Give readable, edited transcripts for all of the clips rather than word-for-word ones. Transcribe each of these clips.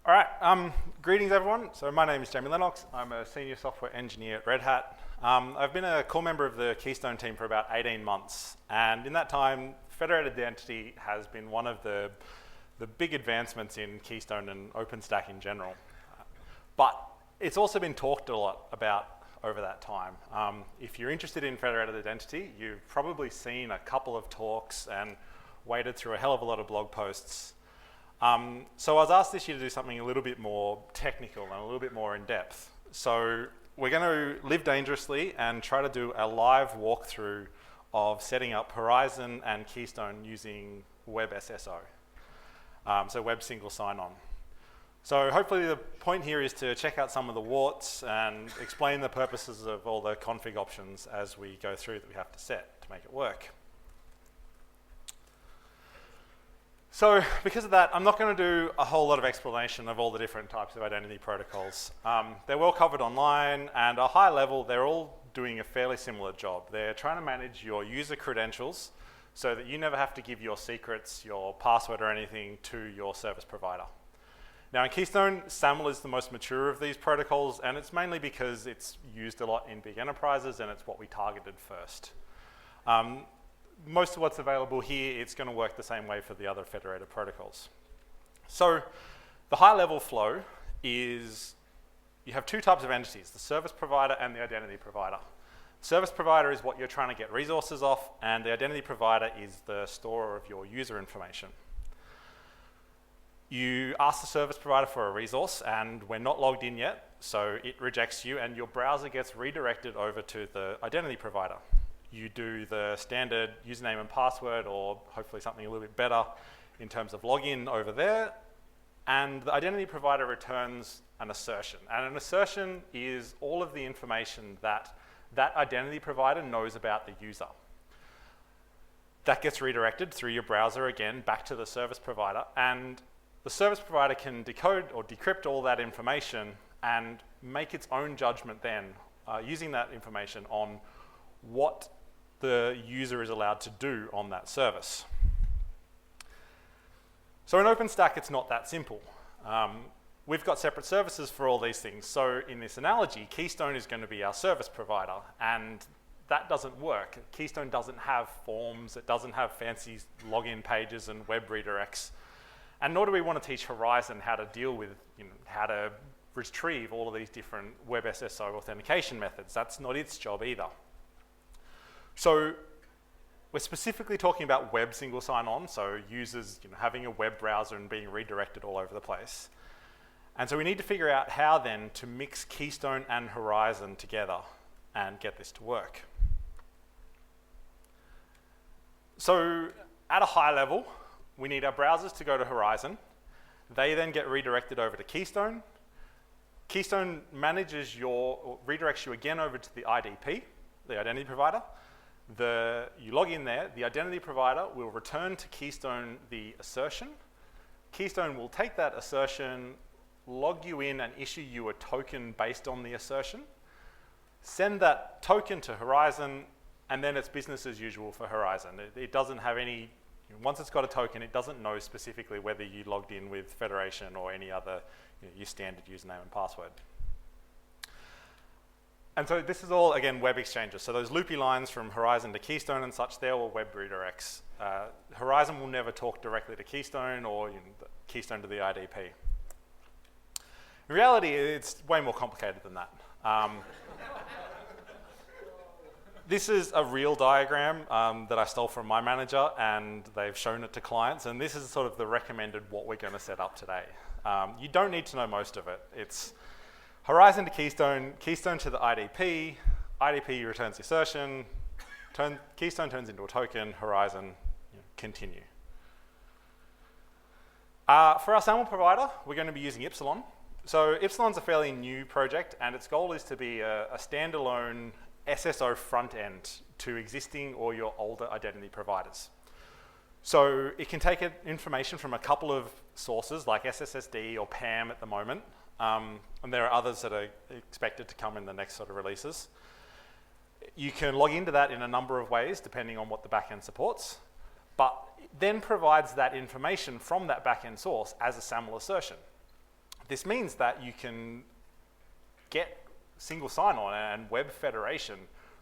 All right, greetings everyone. So my name is Jamie Lennox. I'm a senior software engineer at Red Hat. I've been a core member of the Keystone team for about 18 months. And in that time, Federated Identity has been one of the big advancements in Keystone and OpenStack in general. But it's also been talked a lot about over that time. If you're interested in Federated Identity, you've probably seen a couple of talks and waded through a hell of a lot of blog posts. So I was asked this year to do something a little bit more technical and a little bit more in depth. So we're going to live dangerously and try to do a live walkthrough of setting up Horizon and Keystone using Web SSO, so Web Single Sign-On. So hopefully the point here is to check out some of the warts and explain the purposes of all the config options as we go through that we have to set to make it work. So because of that, I'm not going to do a whole lot of explanation of all the different types of identity protocols. They're well covered online, and at a high level, they're all doing a fairly similar job. They're trying to manage your user credentials so that you never have to give your secrets, your password or anything to your service provider. Now in Keystone, SAML is the most mature of these protocols, and it's mainly because it's used a lot in big enterprises and it's what we targeted first. Most of what's available here, it's going to work the same way for the other federated protocols. So the high-level flow is you have two types of entities, the service provider and the identity provider. Service provider is what you're trying to get resources off, and the identity provider is the storer of your user information. You ask the service provider for a resource, and we're not logged in yet, so it rejects you, and your browser gets redirected over to the identity provider. You do the standard username and password, or hopefully something a little bit better in terms of login over there, and the identity provider returns an assertion. And an assertion is all of the information that that identity provider knows about the user. That gets redirected through your browser again back to the service provider, and the service provider can decode or decrypt all that information and make its own judgment then using that information on what the user is allowed to do on that service. So in OpenStack, it's not that simple. We've got separate services for all these things. So in this analogy, Keystone is going to be our service provider, and that doesn't work. Keystone doesn't have forms, it doesn't have fancy login pages and web redirects, and nor do we want to teach Horizon how to deal with, how to retrieve all of these different Web SSO authentication methods. That's not its job either. So we're specifically talking about web single sign-on, so users having a web browser and being redirected all over the place. And so we need to figure out how then to mix Keystone and Horizon together and get this to work. So at a high level, we need our browsers to go to Horizon. They then get redirected over to Keystone. Keystone manages redirects you again over to the IDP, the identity provider. You log in there, the identity provider will return to Keystone the assertion. Keystone will take that assertion, log you in and issue you a token based on the assertion, send that token to Horizon, and then it's business as usual for Horizon. It doesn't have any, once it's got a token, it doesn't know specifically whether you logged in with Federation or any other your standard username and password. And so this is all, again, web exchanges. So those loopy lines from Horizon to Keystone and such, they're all web redirects. Horizon will never talk directly to Keystone or Keystone to the IDP. In reality, it's way more complicated than that. This is a real diagram that I stole from my manager, and they've shown it to clients. And this is sort of the recommended what we're going to set up today. You don't need to know most of it. It's Horizon to Keystone, Keystone to the IDP, IDP returns the assertion, Keystone turns into a token, Horizon, continue. For our SAML provider, we're going to be using Epsilon. So Epsilon's a fairly new project, and its goal is to be a standalone SSO front end to existing or your older identity providers. So it can take information from a couple of sources like SSSD or PAM at the moment, and there are others that are expected to come in the next sort of releases. You can log into that in a number of ways depending on what the backend supports, but then provides that information from that backend source as a SAML assertion. This means that you can get single sign-on and web federation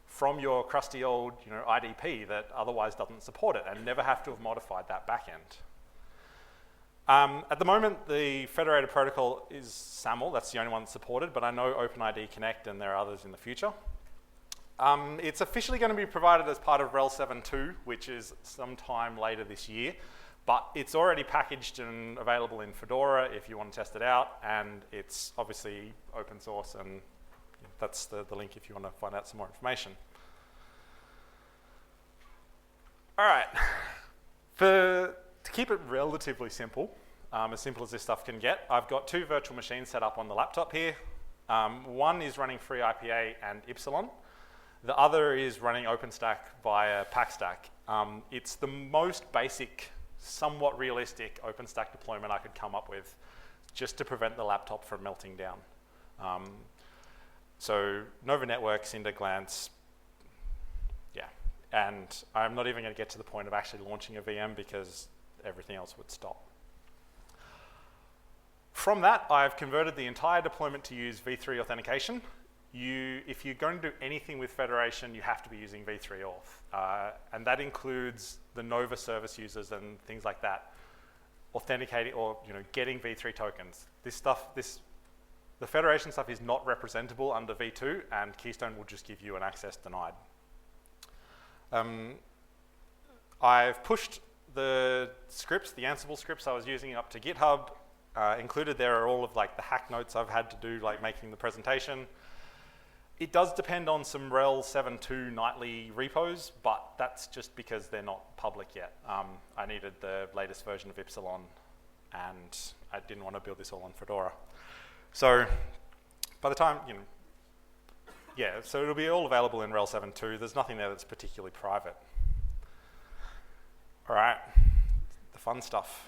from your crusty old IDP that otherwise doesn't support it and never have to have modified that backend. At the moment, the federated protocol is SAML. That's the only one that's supported, but I know OpenID Connect and there are others in the future. It's officially going to be provided as part of RHEL 7.2, which is sometime later this year, but it's already packaged and available in Fedora if you want to test it out, and it's obviously open source, and that's the link if you want to find out some more information. All right, to keep it relatively simple as this stuff can get, I've got two virtual machines set up on the laptop here. One is running FreeIPA and Epsilon. The other is running OpenStack via PackStack. It's the most basic, somewhat realistic OpenStack deployment I could come up with just to prevent the laptop from melting down. So Nova Networks, InterGlance, yeah. And I'm not even going to get to the point of actually launching a VM because everything else would stop. From that, I've converted the entire deployment to use v3 authentication. If you're going to do anything with federation, you have to be using v3 auth. And that includes the Nova service users and things like that, authenticating or getting v3 tokens. The federation stuff is not representable under v2, and Keystone will just give you an access denied. I've pushed the scripts, the Ansible scripts I was using up to GitHub. Included there are all of the hack notes I've had to do, making the presentation. It does depend on some RHEL 7.2 nightly repos, but that's just because they're not public yet. I needed the latest version of Epsilon, and I didn't want to build this all on Fedora. So by the time, yeah, so it'll be all available in RHEL 7.2. There's nothing there that's particularly private. All right, the fun stuff.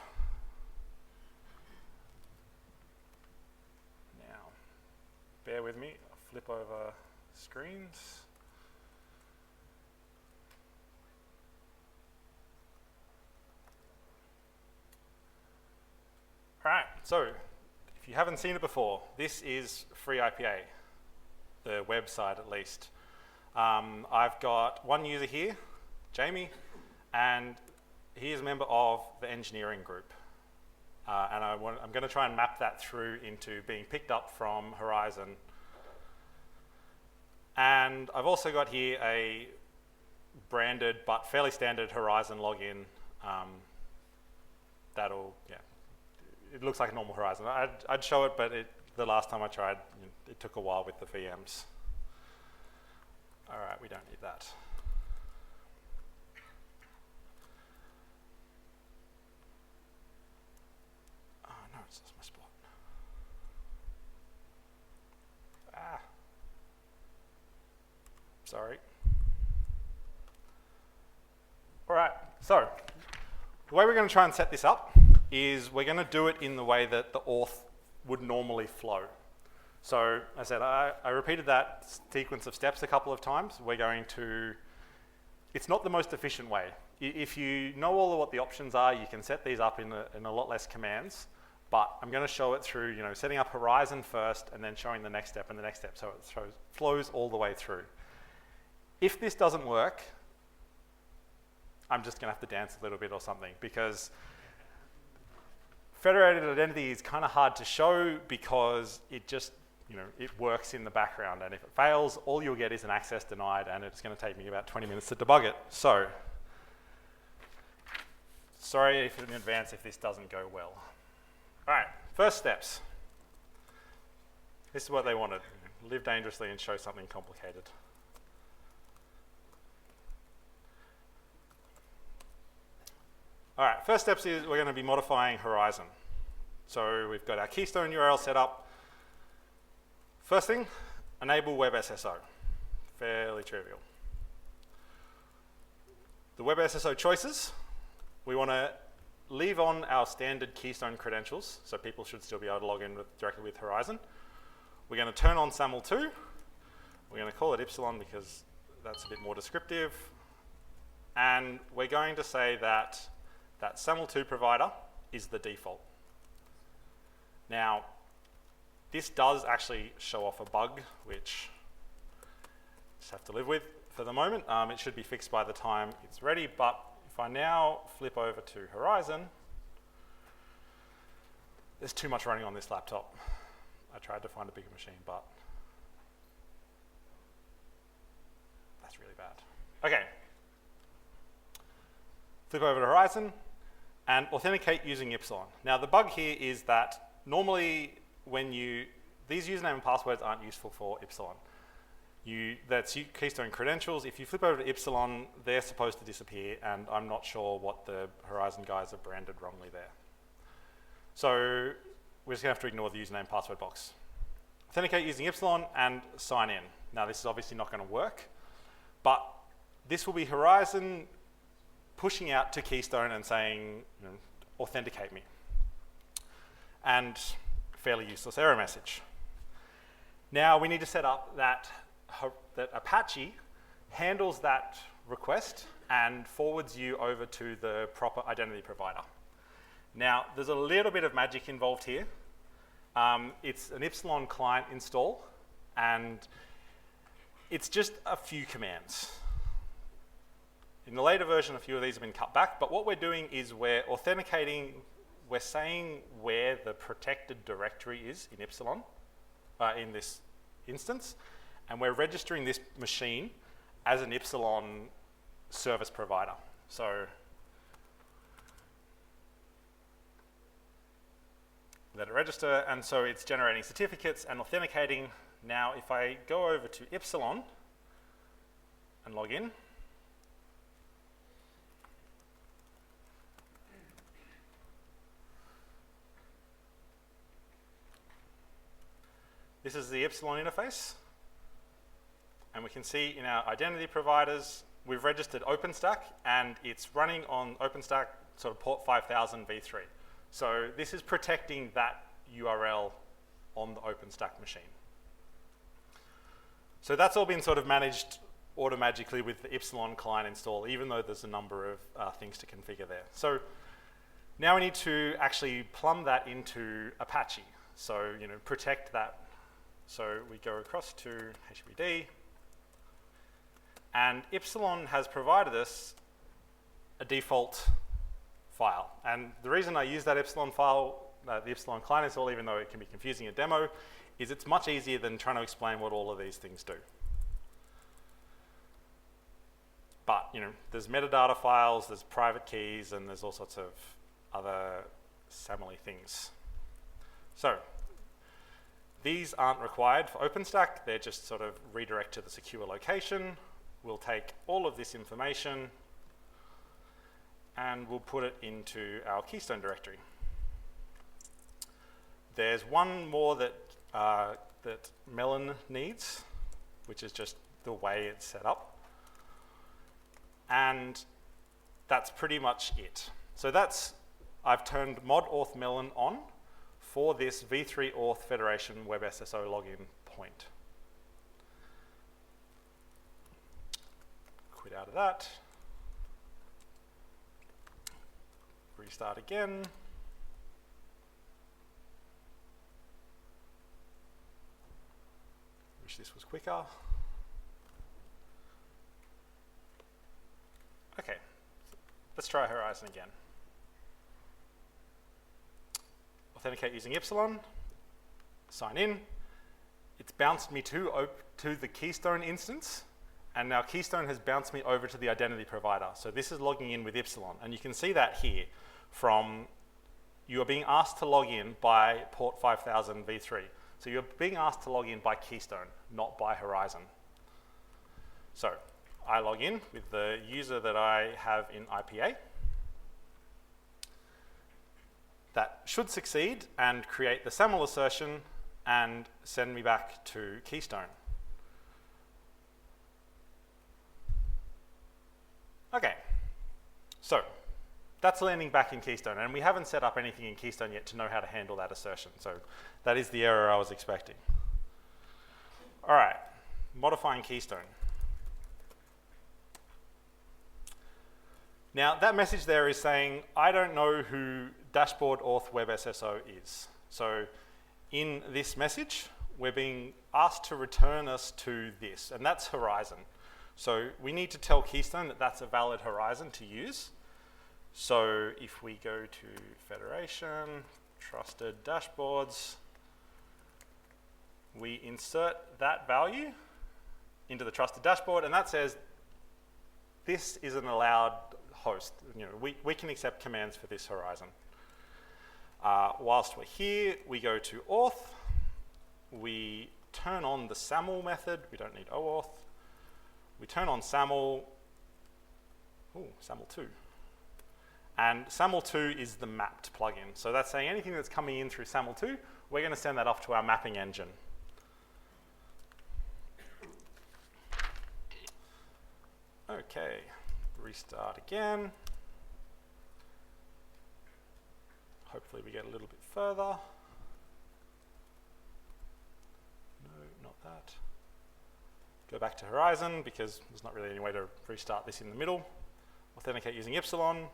Now, bear with me. Flip over screens. All right, so if you haven't seen it before, this is FreeIPA, the website at least. I've got one user here, Jamie, and he is a member of the engineering group. And I'm going to try and map that through into being picked up from Horizon. And I've also got here a branded but fairly standard Horizon login. It looks like a normal Horizon. I'd show it, but the last time I tried, it took a while with the VMs. All right, we don't need that. Oh no, it's lost my spot. Sorry. All right, so the way we're going to try and set this up is we're going to do it in the way that the auth would normally flow. So I said I repeated that sequence of steps a couple of times. We're going to, it's not the most efficient way. If you know all of what the options are, you can set these up in a lot less commands. But I'm going to show it through, setting up Horizon first and then showing the next step and the next step, so it flows all the way through. If this doesn't work, I'm just going to have to dance a little bit or something, because federated identity is kind of hard to show because it just, it works in the background, and if it fails, all you'll get is an access denied, and it's going to take me about 20 minutes to debug it. So, sorry in advance if this doesn't go well. All right, first steps. This is what they wanted. Live dangerously and show something complicated. All right, first steps is we're going to be modifying Horizon. So we've got our Keystone URL set up. First thing, enable WebSSO. Fairly trivial. The WebSSO choices, we want to leave on our standard Keystone credentials, so people should still be able to log in directly with Horizon. We're going to turn on SAML2. We're going to call it Epsilon because that's a bit more descriptive. And we're going to say that SAML2 provider is the default. Now, this does actually show off a bug, which I just have to live with for the moment. It should be fixed by the time it's ready, but if I now flip over to Horizon, there's too much running on this laptop. I tried to find a bigger machine, but that's really bad. Okay. Flip over to Horizon and authenticate using Epsilon. Now the bug here is that normally when these username and passwords aren't useful for Epsilon. That's Keystone credentials. If you flip over to Epsilon, they're supposed to disappear, and I'm not sure what the Horizon guys have branded wrongly there. So we're just gonna have to ignore the username and password box. Authenticate using Epsilon and sign in. Now this is obviously not gonna work, but this will be Horizon pushing out to Keystone and saying, authenticate me. And fairly useless error message. Now we need to set up that Apache handles that request and forwards you over to the proper identity provider. Now, there's a little bit of magic involved here. It's an Epsilon client install, and it's just a few commands. In the later version, a few of these have been cut back, but what we're doing is we're authenticating, we're saying where the protected directory is in Epsilon, in this instance, and we're registering this machine as an Epsilon service provider. So let it register, and so it's generating certificates and authenticating. Now, if I go over to Epsilon and log in, this is the Epsilon interface, and we can see in our identity providers, we've registered OpenStack, and it's running on OpenStack sort of port 5000 v3. So this is protecting that URL on the OpenStack machine. So that's all been sort of managed automagically with the Epsilon client install, even though there's a number of things to configure there. So now we need to actually plumb that into Apache. So protect that. So we go across to HBD, and Epsilon has provided us a default file. And the reason I use that Epsilon file, the Epsilon client install, even though it can be confusing a demo, is it's much easier than trying to explain what all of these things do. But there's metadata files, there's private keys, and there's all sorts of other SAML-y things. So these aren't required for OpenStack. They're just sort of redirect to the secure location. We'll take all of this information and we'll put it into our Keystone directory. There's one more that Melon needs, which is just the way it's set up. And that's pretty much it. So I've turned mod auth melon on for this v3 auth Federation WebSSO login point. Quit out of that. Restart again. Wish this was quicker. Okay, let's try Horizon again. Authenticate using Epsilon, sign in. It's bounced me to the Keystone instance, and now Keystone has bounced me over to the identity provider. So this is logging in with Epsilon, and you can see that here from you are being asked to log in by port 5000 v3. So you're being asked to log in by Keystone, not by Horizon. So I log in with the user that I have in IPA. That should succeed and create the SAML assertion and send me back to Keystone. Okay, so that's landing back in Keystone, and we haven't set up anything in Keystone yet to know how to handle that assertion, so that is the error I was expecting. All right, modifying Keystone. Now, that message there is saying, I don't know who dashboard auth WebSSO is. So in this message, we're being asked to return us to this, and that's horizon. So we need to tell Keystone that that's a valid horizon to use. So if we go to Federation, Trusted Dashboards, we insert that value into the trusted dashboard, and that says this is an allowed host. You know, we can accept commands for this horizon. Whilst we're here, we go to auth. We turn on the SAML method. We don't need OAuth. We turn on SAML. Oh, SAML2. And SAML2 is the mapped plugin. So that's saying anything that's coming in through SAML2, we're going to send that off to our mapping engine. Okay, restart again. Hopefully we get a little bit further. No, not that. Go back to Horizon because there's not really any way to restart this in the middle. Authenticate using Epsilon.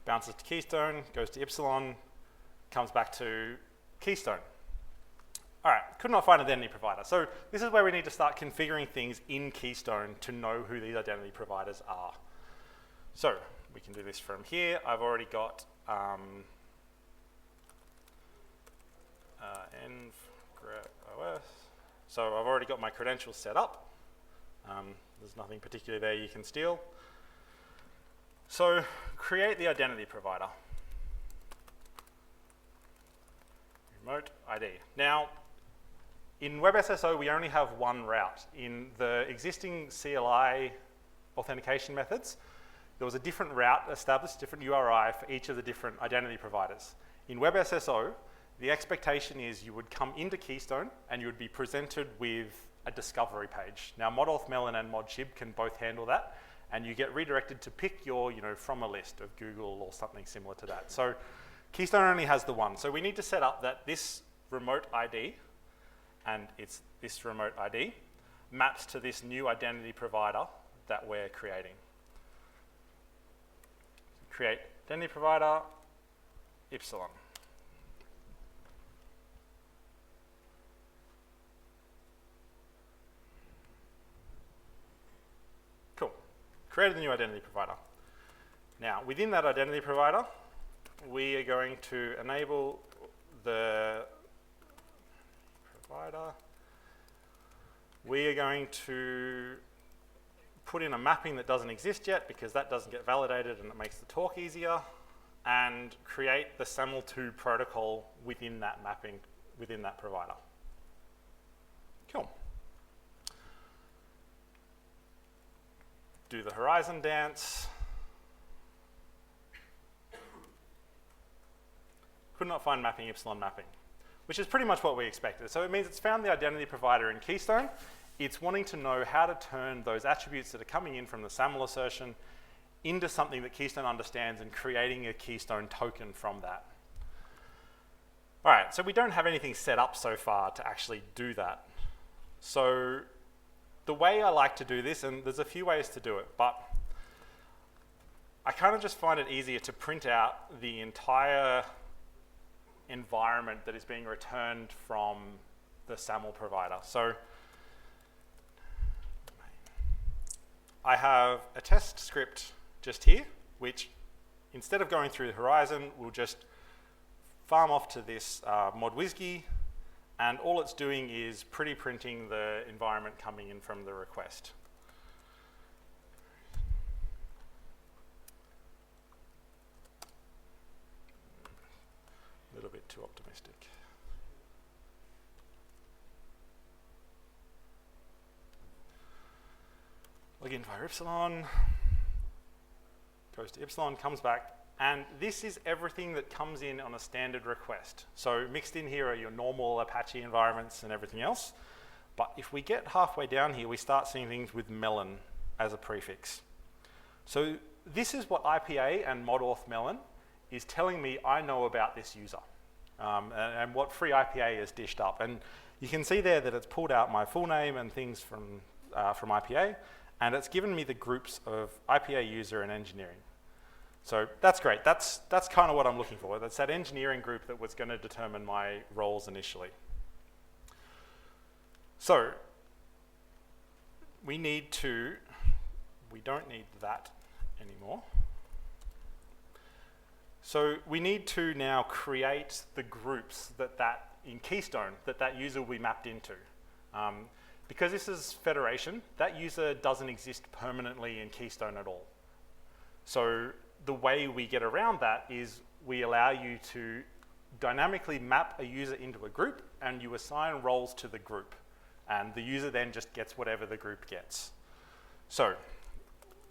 Bounces to Keystone, goes to Epsilon, comes back to Keystone. All right, could not find an identity provider. So this is where we need to start configuring things in Keystone to know who these identity providers are. So we can do this from here. I've already got ngrep-os. So I've already got my credentials set up. There's nothing particular there you can steal. So create the identity provider. Remote ID. Now, in WebSSO, we only have one route. In the existing CLI authentication methods, there was a different route established, different URI for each of the different identity providers. In WebSSO, the expectation is you would come into Keystone and you would be presented with a discovery page. Now, modauthmelon and modshib can both handle that, and you get redirected to pick your, from a list of Google or something similar to that. So Keystone only has the one. So we need to set up that this remote ID, and it's this remote ID, maps to this new identity provider that we're creating. Create identity provider, Epsilon. Cool. Created the new identity provider. Now, within that identity provider, we are going to enable the provider. We are going to put in a mapping that doesn't exist yet because that doesn't get validated and it makes the talk easier, and create the SAML2 protocol within that mapping, within that provider. Cool. Do the horizon dance. Could not find mapping, Epsilon mapping, which is pretty much what we expected. So it means it's found the identity provider in Keystone. It's wanting to know how to turn those attributes that are coming in from the SAML assertion into something that Keystone understands and creating a Keystone token from that. All right, so we don't have anything set up so far to actually do that. So the way I like to do this, and there's a few ways to do it, but I kind of just find it easier to print out the entire environment that is being returned from the SAML provider. So I have a test script just here, which instead of going through the horizon, will just farm off to this modwizgy, and all it's doing is pretty printing the environment coming in from the request. A little bit too optimistic. Log in via Epsilon, goes to Epsilon, comes back, and this is everything that comes in on a standard request. So mixed in here are your normal Apache environments and everything else. But if we get halfway down here, we start seeing things with melon as a prefix. So this is what IPA and modauthmelon is telling me I know about this user, and what free IPA is dished up. And you can see there that it's pulled out my full name and things from IPA, and it's given me the groups of IPA user and engineering. So that's great. That's kind of what I'm looking for. That's that engineering group that was going to determine my roles initially. So we don't need that anymore. So we need to now create the groups that in Keystone that user will be mapped into. Because this is federation, that user doesn't exist permanently in Keystone at all. So the way we get around that is we allow you to dynamically map a user into a group, and you assign roles to the group. And the user then just gets whatever the group gets. So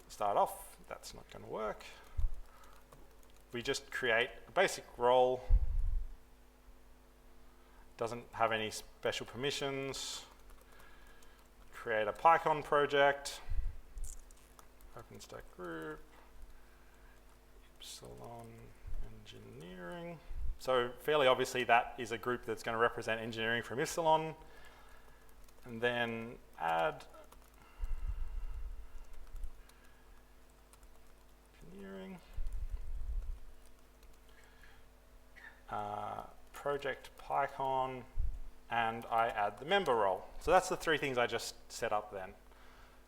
start off, that's not going to work. We just create a basic role. Doesn't have any special permissions. Create a PyCon project. OpenStack group. Epsilon engineering. So fairly obviously that is a group that's going to represent engineering from Epsilon. And then add engineering. Project PyCon, and I add the member role. So that's the three things I just set up then.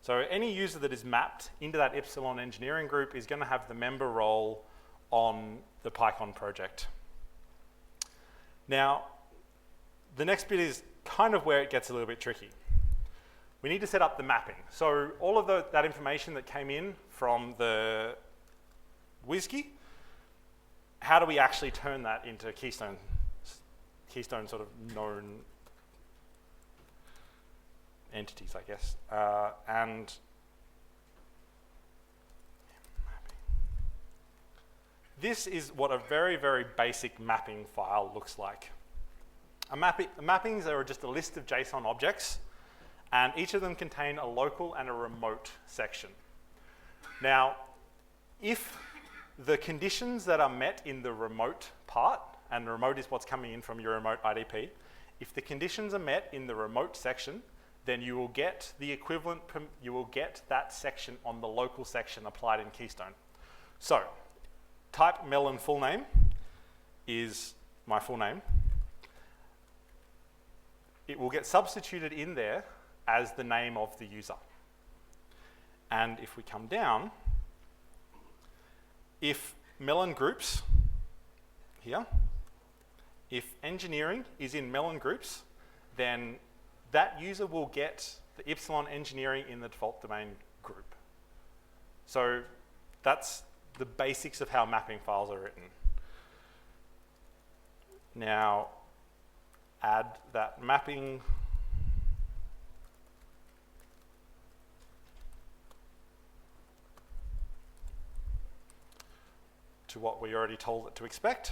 So any user that is mapped into that Epsilon engineering group is going to have the member role on the PyCon project. Now, the next bit is kind of where it gets a little bit tricky. We need to set up the mapping. So all of that information that came in from the WSGI, how do we actually turn that into Keystone sort of known entities, I guess. And this is what a very, very basic mapping file looks like. Mappings are just a list of JSON objects, and each of them contain a local and a remote section. Now, if the conditions that are met in the remote part, and the remote is what's coming in from your remote IDP, if the conditions are met in the remote section, then you will get the equivalent, you will get that section on the local section applied in Keystone. So, type Melon full name is my full name. It will get substituted in there as the name of the user. And if we come down, if Melon groups here, if engineering is in Melon groups, then that user will get the Epsilon engineering in the default domain group. So that's the basics of how mapping files are written. Now, add that mapping to what we already told it to expect.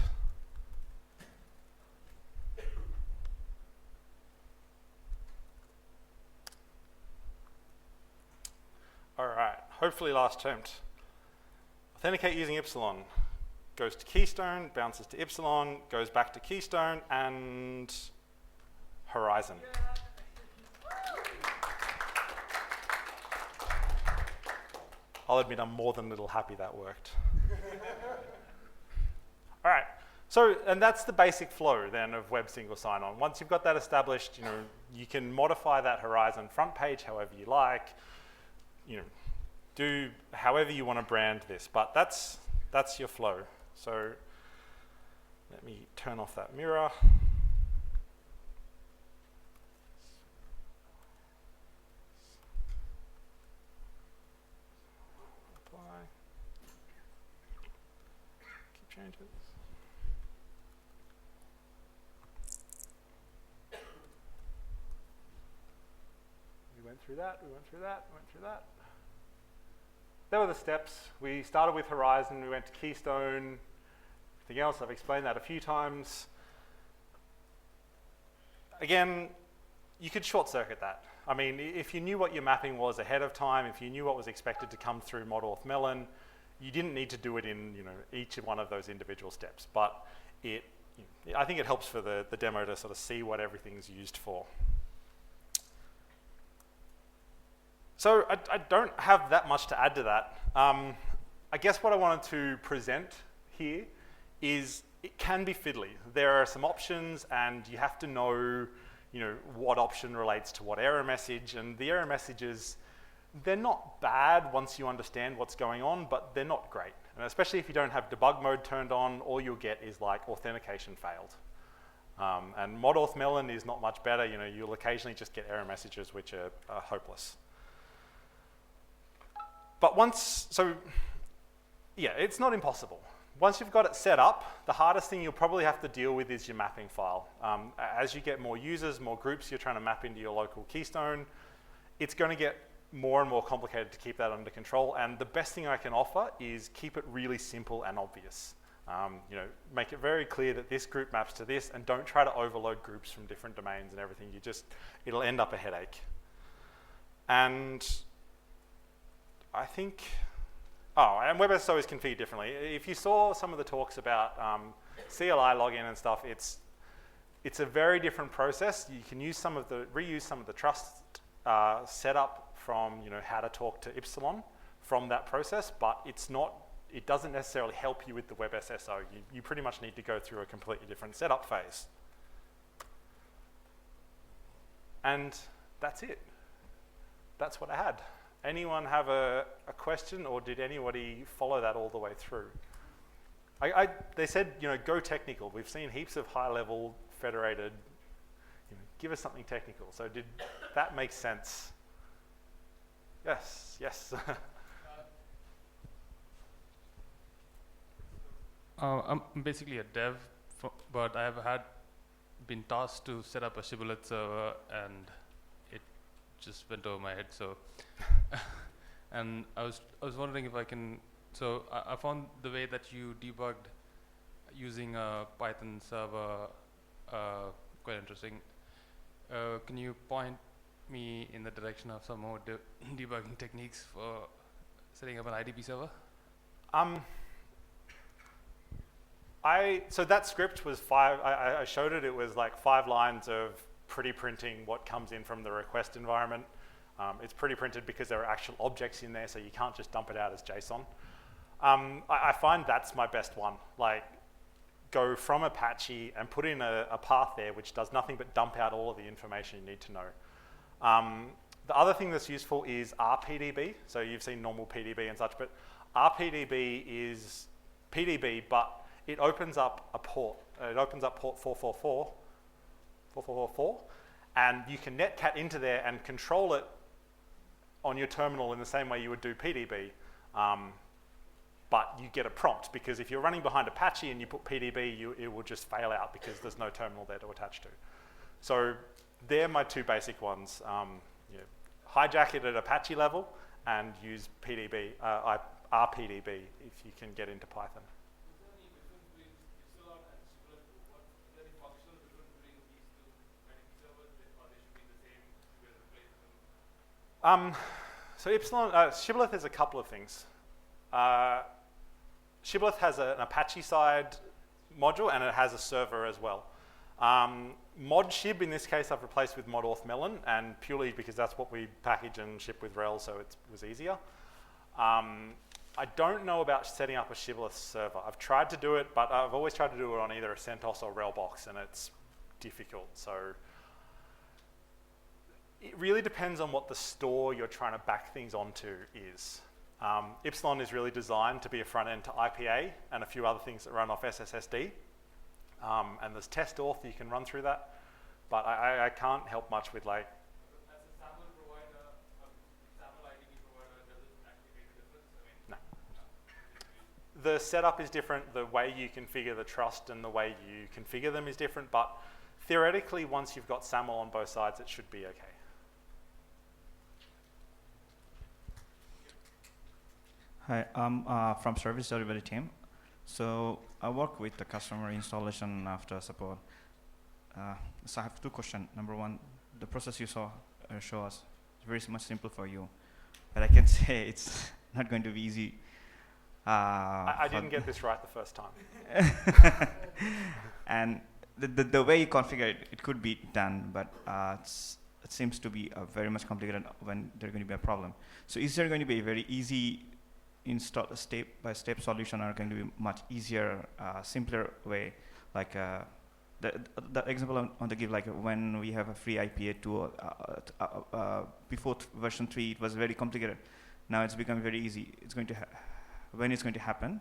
All right, hopefully last attempt. Authenticate using Epsilon. Goes to Keystone, bounces to Epsilon, goes back to Keystone, and Horizon. I'll admit I'm more than a little happy that worked. All right, so, and that's the basic flow then of web single sign-on. Once you've got that established, you can modify that Horizon front page however you like, do however you want to brand this, but that's your flow. So let me turn off that mirror. Apply. Keep changes. We went through that, we went through that, we went through that. There were the steps. We started with Horizon, we went to Keystone, everything else. I've explained that a few times. Again, you could short circuit that. I mean, if you knew what your mapping was ahead of time, if you knew what was expected to come through Model of Melon, you didn't need to do it in each one of those individual steps. But I think it helps for the demo to sort of see what everything's used for. So I don't have that much to add to that. I guess what I wanted to present here is it can be fiddly. There are some options, and you have to know, what option relates to what error message, and the error messages, they're not bad once you understand what's going on, but they're not great. And especially if you don't have debug mode turned on, all you'll get is like authentication failed. And mod auth melon is not much better. You'll occasionally just get error messages which are hopeless. But it's not impossible. Once you've got it set up, the hardest thing you'll probably have to deal with is your mapping file. As you get more users, more groups you're trying to map into your local Keystone, it's going to get more and more complicated to keep that under control. And the best thing I can offer is keep it really simple and obvious. Make it very clear that this group maps to this, and don't try to overload groups from different domains and everything. It'll end up a headache. And I think, and WebSSO is configured differently. If you saw some of the talks about CLI login and stuff, it's a very different process. You can reuse some of the trust setup from how to talk to Epsilon from that process, but it doesn't necessarily help you with the WebSSO. You pretty much need to go through a completely different setup phase. And that's it. That's what I had. Anyone have a question, or did anybody follow that all the way through? They said, go technical. We've seen heaps of high-level federated, give us something technical. So did that make sense? Yes. I'm basically a dev, but I have been tasked to set up a Shibboleth server, and it just went over my head. So, and I was wondering if I can. So I found the way that you debugged using a Python server quite interesting. Can you point me in the direction of some more debugging techniques for setting up an IDP server? So that script was I showed it. It was like 5 lines of pretty printing what comes in from the request environment. It's pretty printed because there are actual objects in there, so you can't just dump it out as JSON. I find that's my best one. Like, go from Apache and put in a path there which does nothing but dump out all of the information you need to know. The other thing that's useful is RPDB. So you've seen normal PDB and such, but RPDB is PDB, but it opens up a port. It opens up port 4444, and you can netcat into there and control it on your terminal in the same way you would do PDB. But you get a prompt, because if you're running behind Apache and you put PDB, it will just fail out because there's no terminal there to attach to. So they're my 2 basic ones. Hijack it at Apache level and use PDB, RPDB if you can get into Python. So Epsilon, Shibboleth is a couple of things. Shibboleth has an Apache side module, and it has a server as well. Mod Shib in this case I've replaced with mod auth melon, and purely because that's what we package and ship with Rel, so it was easier. I don't know about setting up a Shibboleth server. I've tried to do it, but I've always tried to do it on either a CentOS or Relbox, and it's difficult. So it really depends on what the store you're trying to back things onto is. Epsilon is really designed to be a front end to IPA and a few other things that run off SSSD. And there's test auth, you can run through that. But I can't help much with like... As a SAML provider, SAML IDP provider, does it actually make a difference? No. The setup is different, the way you configure the trust and the way you configure them is different, but theoretically, once you've got SAML on both sides, it should be okay. Hi, I'm from Service Delivery team. So I work with the customer installation after support. So I have 2 questions. Number 1, the process you show us is very much simple for you, but I can say it's not going to be easy. I didn't get this right the first time. And the way you configure it, it could be done, but it seems to be very much complicated when there's going to be a problem. So is there going to be a very easy install a step-by-step solution are going to be much easier, simpler way. Like the example I want to give, like when we have a free IPA tool, before version 3, it was very complicated. Now it's become very easy. It's going to when it's going to happen?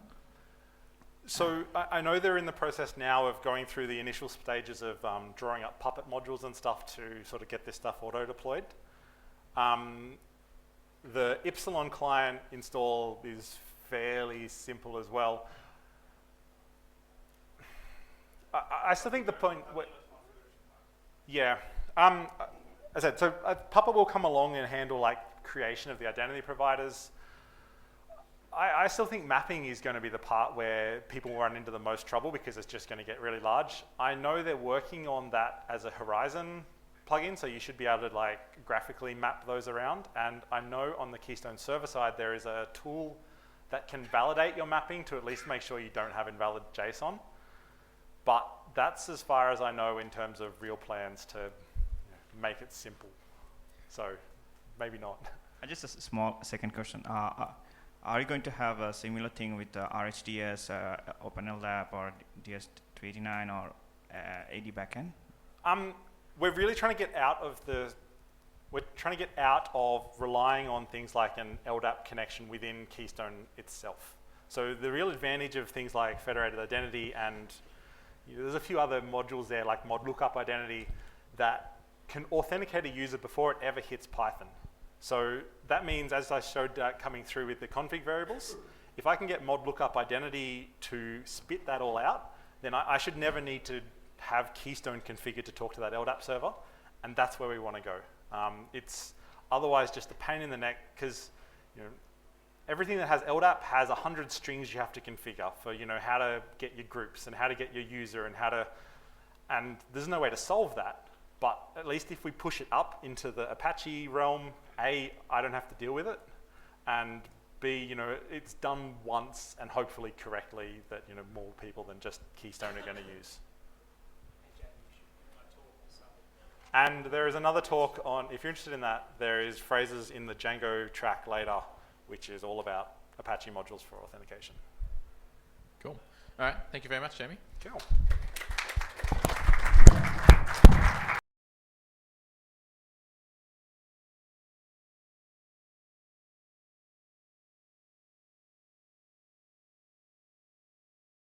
So I know they're in the process now of going through the initial stages of drawing up Puppet modules and stuff to sort of get this stuff auto-deployed. The Epsilon client install is fairly simple as well. I still think the point, yeah. As I said, so Puppet will come along and handle like creation of the identity providers. I still think mapping is going to be the part where people run into the most trouble because it's just going to get really large. I know they're working on that as a Horizon plugin, so you should be able to like graphically map those around. And I know on the Keystone server side, there is a tool that can validate your mapping to at least make sure you don't have invalid JSON. But that's as far as I know in terms of real plans to make it simple. So maybe not. Just a small second question. Are you going to have a similar thing with RHDS, OpenLDAP, or DS289, or AD backend? We're really trying to get out of relying on things like an LDAP connection within Keystone itself. So the real advantage of things like Federated Identity and there's a few other modules there like mod lookup identity that can authenticate a user before it ever hits Python. So that means, as I showed coming through with the config variables, if I can get mod lookup identity to spit that all out, then I should never need to have Keystone configured to talk to that LDAP server, and that's where we want to go. It's otherwise just a pain in the neck because everything that has LDAP has 100 strings you have to configure for how to get your groups and how to get your user and there's no way to solve that. But at least if we push it up into the Apache realm, A, I don't have to deal with it, and B, it's done once and hopefully correctly that more people than just Keystone are going to use. And there is another talk on, if you're interested in that, there is phrases in the Django track later, which is all about Apache modules for authentication. Cool. All right. Thank you very much, Jamie. Cool.